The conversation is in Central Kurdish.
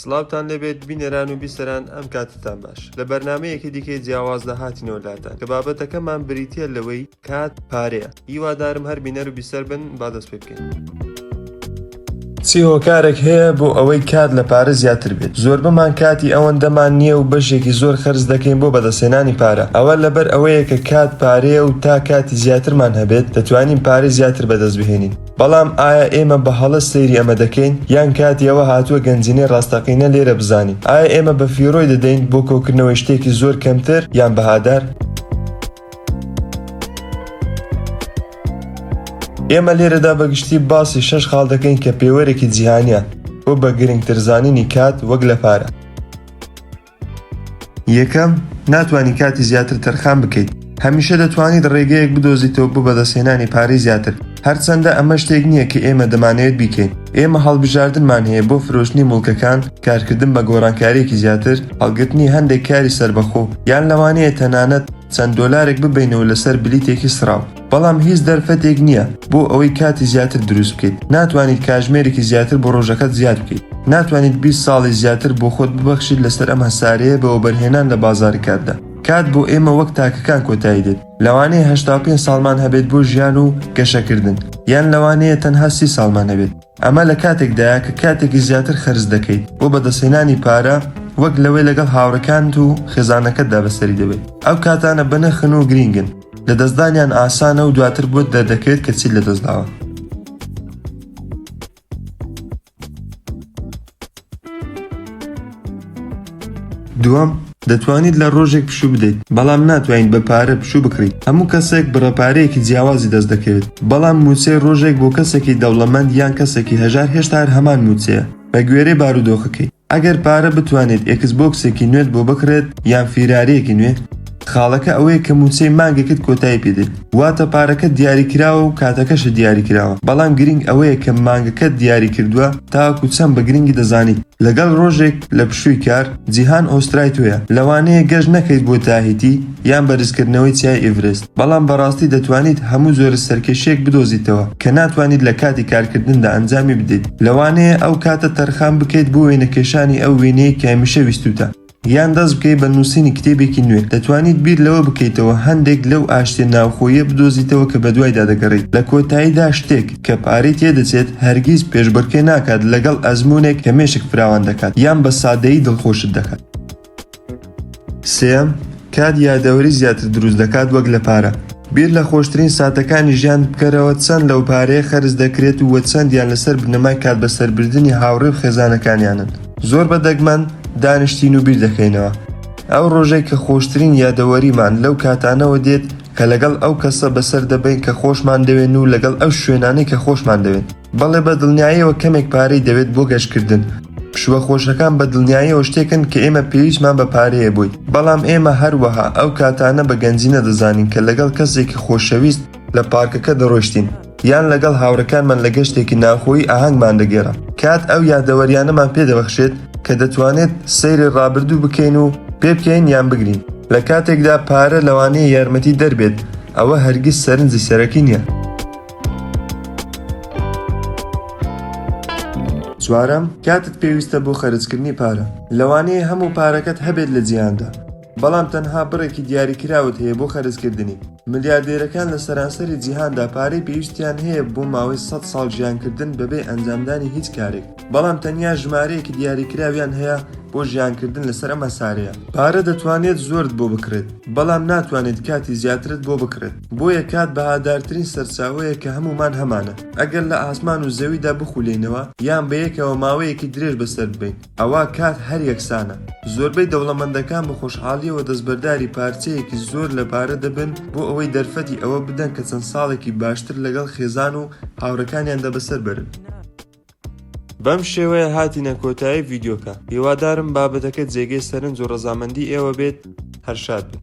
سڵاوتان لەبێت بینێران و بیسەران ئەم کاتتان باش لە بەرنامەیەکی دیکەی جیاواز لە هاتینەوەلاتان کە بابەتەکەمان بریتە لەوەی کات پارەیە. هیوادارم هەر بینەر و بیسەر بن با دەست پێ بکەین. چی هۆکارێک هەیە بۆ ئەوەی کات لە پارە زیاتر بێت. زۆربەمان کاتی ئەوەندەمان نییە و بەشێکی زۆر خەرج دەکەین بۆ بەدەستهێنانی پارە. ئەوە لەبەر ئەوەیە کە کات پارەیە و تا کاتی زیاترمان هەبێت دەتوانین پارەی زیاتر بەدەست بهێنین. بەڵام ئایا ئێمە بە هەڵە سەیری ئەمە دەکەین یان کاتی ئەوە هاتووە گەنجینەی ڕاستەقینە لێرە بزانین؟ ئایا ئێمە بە فیرۆی دەدەین بۆ کۆکردنەوەی شتێکی زۆر کەمتر یان بەهادار؟ ئێمە لێرەدا بەگشتی باسی 6 خاڵ دەکەین کە پێوەرێکی جیهانیە بۆ بە گرنگترزانینی کات وەک لە پارە. یەکەم، ناتوانانی کاتی زیاتر تەرخان بکەیت. هەمیشە دەتوانیت ڕێگەیەک بدۆزیتەوە بۆ بەدەستهێنانی پارەی زیاتر. هەرچەندە ئەمە شتێک نییە کە ئێمە دەمانەوێت بیکەین. ئێمە هەڵبژاردنمان هەیە بۆ فرۆشتنی موڵکەکان، کارکردن بە گۆڕانکاریەکی زیاتر، هەڵگرتنی هەندێک کاری سەربەخۆ، یان لەوانەیە تەنانەت چەند دۆلارێک ببینەوە لەسەر بلیتێکی سراو. بەڵام هیچ دەرفەتێک نییە بۆ ئەوەی کاتی زیاتر دروست بکەیت. ناتوانیت کاتژمێرێکی زیاتر بۆ ڕۆژەکەت زیاد بکەیت. ناتوانیت 20 ساڵی زیاتر بۆ خۆت ببەخشیت لەسەر ئەم هەسارەیە بە وەبەرهێنان لە بازاڕی کاتدا. کات بۆ ئێمە وەک تاکەکان کۆتایی دێت. لەوانەیە 85 ساڵمان هەبێت بۆ ژیان و گەشەکردن، یان لەوانەیە تەنها 30 ساڵمان هەبێت. ئەمە لە کاتێکدایە کە کاتێکی زیاتر خەرج دەکەیت بۆ بەدەستهێنانی پارە وەک لەوەی لەگەڵ هاوڕەکانت و خێزانەکەتدا بەسەری دەبێت. ئەو کاتانە بەنرخن و گرینگن، لە دەستدانیان ئاسانە و دواتر بۆت دەردەکەوێت کە چیت لەدەستداوە. دووەم، دەتوانیت لە ڕۆژێک پشوو بدەیت، بەڵام ناتوانیت بە پارە پشوو بکڕیت. هەموو کەسێک بڕەپارەیەکی جیاوازی دەست دەکەوێت، بەڵام موچەی ڕۆژێک بۆ کەسێکی دەوڵەمەند یان کەسێکی هەژار هێشتا هەر هەمان موچەیە بە گوێرەی بارودۆخەکەی. ئەگەر پارە بتوانێت ئێکسبۆکسێکی نوێت بۆ بکرێت یان فیرارەیەکی نوێ، خاڵەکە ئەوەیە کە موچەی مانگێکت کۆتایی پێدێت، واتە پارەکەت دیاریکراوە و کاتەکەشە دیاریکراوە. بەڵام گرنگ ئەوەیە کە مانگەکەت دیاری کردووە تاوەکو چەند بە گرنگی دەزانیت. لەگەڵ ڕۆژێک لە پشووی کار جیهان ئۆسترای تۆیە. لەوانەیە گەشت نەکەیت بۆ تاهیتی یان بەرزکردنەوەی چیای ئێڤرست، بەڵام بەڕاستی دەتوانیت هەموو زۆرە سەرکەشیەک بدۆزیتەوە کە ناتوانیت لە کاتی کارکردندا ئەنجامی بدەیت. لەوانەیە ئەو کاتە تەرخان بکەیت بۆ وێنەکێشانی ئەو وێنەیە کە هەمیشە ویستوتە، یان دەست بکەیت بە نووسینی کتێبێکی نوێ. دەتوانیت بیر لەوە بکەیتەوە هەندێک لەو ئاشتیە ناوخۆیە بدۆزیتەوە کە بەدوایدا دەگەڕیت. لە کۆتاییدا شتێک کە پارەی تێدەچێت هەرگیز پێشبڕکێ ناکات لەگەڵ ئەزموونێک کە مێشک فراوان دەکات یان بە سادەیی دڵخۆشت دەکات. سێەم، کات یادەوەری زیاتر دروست دەکات وەک لە پارە. بیر لە خۆشترین ساتەکانی ژیان بکەرەوە چەند لەو پارەیە خەرج دەکرێت و چەندیان لەسەر بنەمای کات بەسەربردننی هاوڕێ و خێزانەکانیانن. زۆر بەدەگمەن دانیشتین و بیر دەکەینەوە. ئەو ڕۆژەی کە خۆشترین یادەوەریمان لەو کاتانەوە دێت کە لەگەڵ ئەو کەسە بەسەر دەبین کە خۆشمان دەوێن و لەگەڵ ئەو شوێنانەی کە خۆشمان دەوێت. بەڵێ بە دڵنیاییەوە کەمێک پارەی دەوێت بۆ گەشتکردن. پشووە خۆشەکان بە دڵنیاییەوە شتێکن کە ئێمە پێویستمان بە پارەیە بووین. بەڵام ئێمە هەروەها ئەو کاتانە بە گەنجینە دەزانین کە لەگەڵ کەسێکی خۆشەویست لە پارکەکە دەڕۆشتین، یان لەگەڵ هاوڕەکانمان لە گەشتێکی ناوخۆیی ئاهەنگمان دەگێڕە. کات ئەو یادەوەریانەمان پێدەبەخشێت کە دەتوانێت سەیری ڕابردوو بکەین و پێ بکەین یان بگرین. لە کاتێکدا پارە لەوانەیە یارمەتی دەربێت، ئەوە هەرگیز سەرنجی سەرەکی نییە. چوارەم، کاتت پێویستە بۆ خەرجکردنی پارە. لەوانەیە هەموو پارەکەت هەبێت لە جیهاندا، بەڵام تەنها بڕێکی دیاریکراوت هەیە بۆ خەرجکردنی. ملیاردێرەکان لە سەرانسەری جیهاندا پارەی پێویستیان هەیە بۆ ماوەی 100 ساڵ ژیانکردن بەبێ ئەنجامدانی هیچ کارێک، بەڵام تەنیا ژمارەیەکی دیاریکراویان هەیە بۆ ژیانکردن لەسەر ئەم هەسارەیە. پارە دەتوانێت زۆرت بۆ بکرێت، بەڵام ناتوانێت کاتی زیاترت بۆ بکرێت. بۆیە کات بەهادارترین سەرچاوەیە کە هەمومان هەمانە. ئەگەر لە ئاسمان و زەویدا بخولێنەوە یان بە یەکەوە ماوەیەکی درێژ بەسەر ببین، ئەوە کات هەر یەکسانە. زۆربەی دەوڵەمەندەکان بە خۆشحاڵیەوە دەستبەرداری پارچەیەکی زۆر لە پارە دەبن بۆ ئەوەی دەرفەتی ئەوە بدەن کە چەند ساڵێکی باشتر لەگەڵ خێزان و هاوڕەکانیاندا بەسەر برن. بەم شێوەیە هاتینە کۆتایی ڤیدیۆکە. هیوادارم بابەتەکە جێگەی سەرنج و ڕەزامەندی ئێوە بێت. هەر شاد بن.